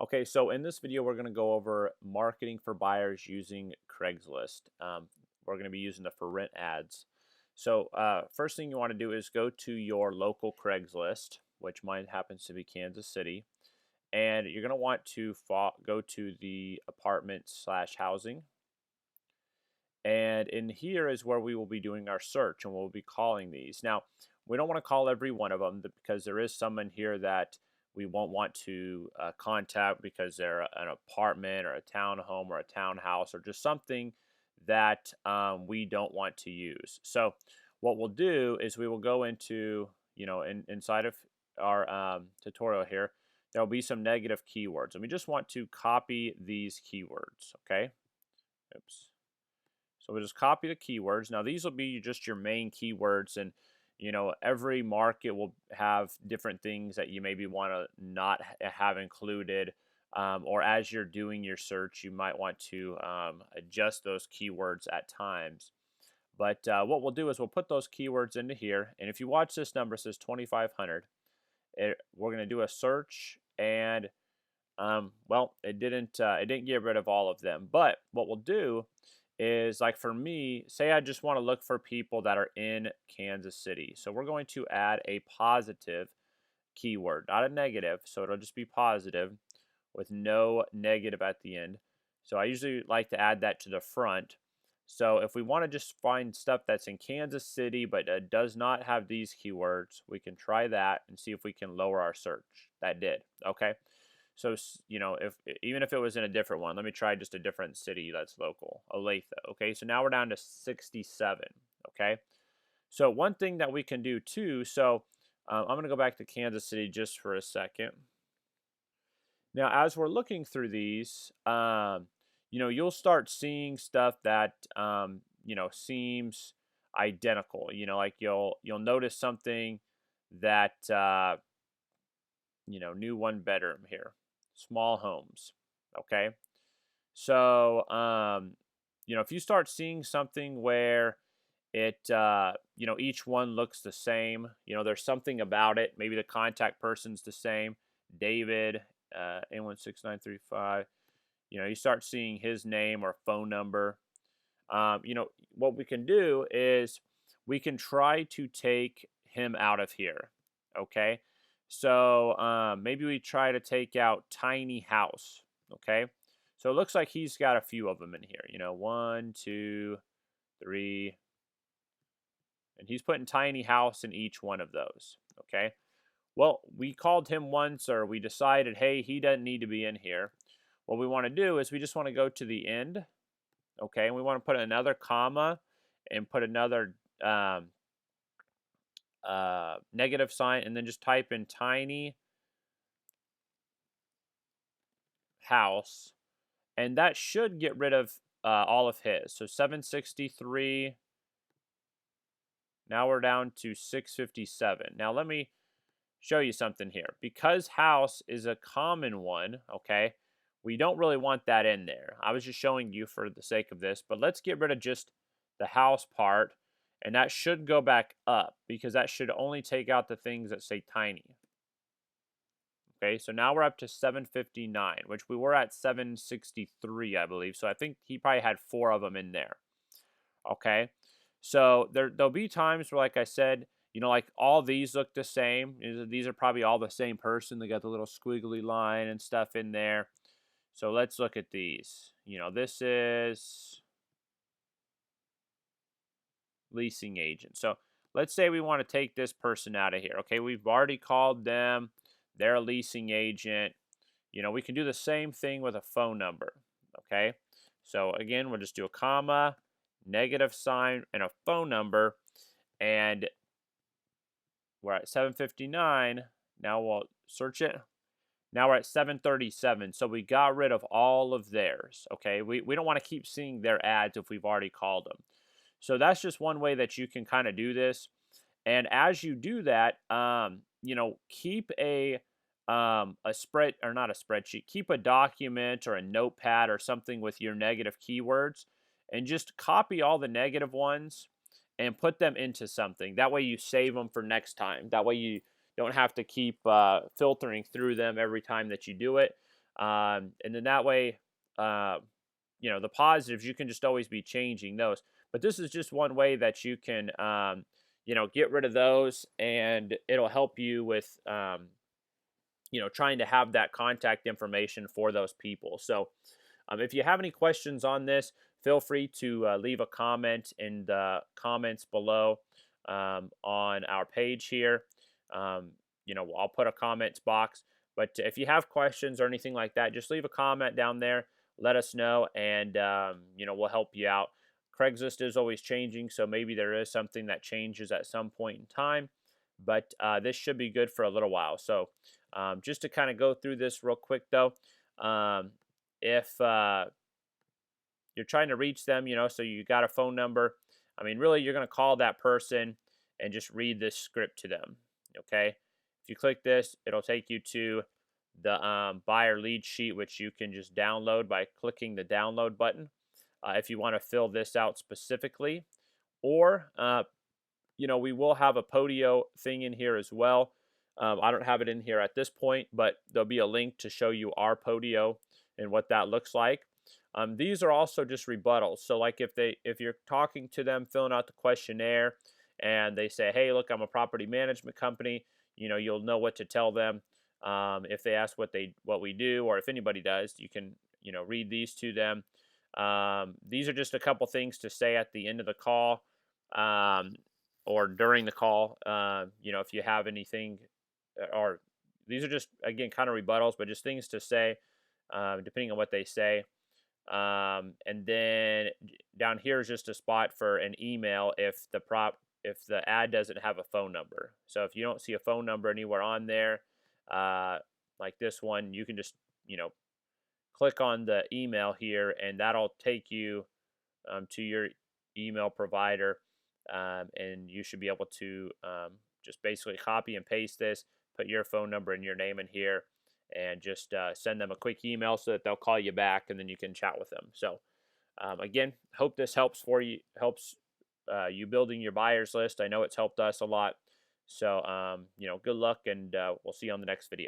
Okay, so in this video, we're going to go over marketing for buyers using Craigslist. We're going to be using the for rent ads. So first thing you want to do is go to your local Craigslist, which mine happens to be Kansas City, and you're going to want to go to the apartment slash housing. And in here is where we will be doing our search and we'll be calling these. Now, we don't want to call every one of them because there is some in here that we won't want to contact because they're an apartment or a townhome or a townhouse or just something that we don't want to use. So what we'll do is we will go into, inside of our tutorial here, there'll be some negative keywords. And we just want to copy these keywords, okay? Oops. So we'll just copy the keywords. Now these will be just your main keywords, and every market will have different things that you maybe want to not have included, or as you're doing your search, you might want to adjust those keywords at times. But what we'll do is we'll put those keywords into here, and if you watch this number, it says 2,500. We're going to do a search, and well, it didn't get rid of all of them. But what we'll do is, like, for me, say I just want to look for people that are in Kansas City. So we're going to add a positive keyword, not a negative. So it'll just be positive with no negative at the end. So I usually like to add that to the front. So if we want to just find stuff that's in Kansas City but does not have these keywords, we can try that and see if we can lower our search. That did. Okay. So, if even if it was in a different one, let me try just a different city that's local, Olathe. Okay, so now we're down to 67. Okay, so one thing that we can do too. So I'm going to go back to Kansas City just for a second. Now, as we're looking through these, you'll start seeing stuff that seems identical. Like you'll notice something that new one bedroom here, small homes. Okay. So, if you start seeing something where each one looks the same, there's something about it. Maybe the contact person's the same, David, A16935, you start seeing his name or phone number. What we can do is we can try to take him out of here. Okay. So maybe we try to take out tiny house. Okay. So it looks like he's got a few of them in here. 1, 2, 3. And he's putting tiny house in each one of those. Okay. Well, we called him once, or we decided, hey, he doesn't need to be in here. What we want to do is we just want to go to the end. Okay. And we want to put another comma and put another negative sign, and then just type in tiny house, and that should get rid of all of his. So 763. Now we're down to 657. Now let me show you something here. Because house is a common one, okay, we don't really want that in there. I was just showing you for the sake of this, but let's get rid of just the house part, and that should go back up because that should only take out the things that say tiny. Okay, so now we're up to 759, which we were at 763, I believe. So I think he probably had 4 of them in there. Okay, so there'll be times where, like I said, like all these look the same. These are probably all the same person. They got the little squiggly line and stuff in there. So let's look at these. This is leasing agent. So let's say we want to take this person out of here. Okay, we've already called them. They're a leasing agent. We can do the same thing with a phone number. Okay, so again, we'll just do a comma, negative sign, and a phone number. And we're at 759. Now we'll search it. Now we're at 737. So we got rid of all of theirs. Okay, we don't want to keep seeing their ads if we've already called them. So that's just one way that you can kind of do this. And as you do that, keep a spread, or not a spreadsheet, keep a document or a notepad or something with your negative keywords, and just copy all the negative ones and put them into something. That way you save them for next time. That way you don't have to keep filtering through them every time that you do it. And then that way, uh, the positives, you can just always be changing those. But this is just one way that you can, get rid of those, and it'll help you with, trying to have that contact information for those people. So, if you have any questions on this, feel free to leave a comment in the comments below on our page here. I'll put a comments box. But if you have questions or anything like that, just leave a comment down there. Let us know, and we'll help you out. Craigslist is always changing, so maybe there is something that changes at some point in time. But this should be good for a little while. So just to kind of go through this real quick, though, if you're trying to reach them, so you got a phone number. I mean, really, you're going to call that person and just read this script to them. Okay. If you click this, it'll take you to the buyer lead sheet, which you can just download by clicking the download button. If you want to fill this out specifically, or we will have a Podio thing in here as well. I don't have it in here at this point, but there'll be a link to show you our Podio and what that looks like. These are also just rebuttals. So like if you're talking to them, filling out the questionnaire, and they say, "Hey, look, I'm a property management company," you'll know what to tell them. If they ask what we do, or if anybody does, you can read these to them. These are just a couple things to say at the end of the call, or during the call. If you have anything, or these are just, again, kind of rebuttals, but just things to say, depending on what they say. And then down here is just a spot for an email if the ad doesn't have a phone number. So if you don't see a phone number anywhere on there, like this one, you can just click on the email here, and that'll take you to your email provider, and you should be able to just basically copy and paste this, put your phone number and your name in here, and just send them a quick email so that they'll call you back, and then you can chat with them. So again, hope this helps helps you building your buyers list. I know it's helped us a lot. So good luck, and we'll see you on the next video.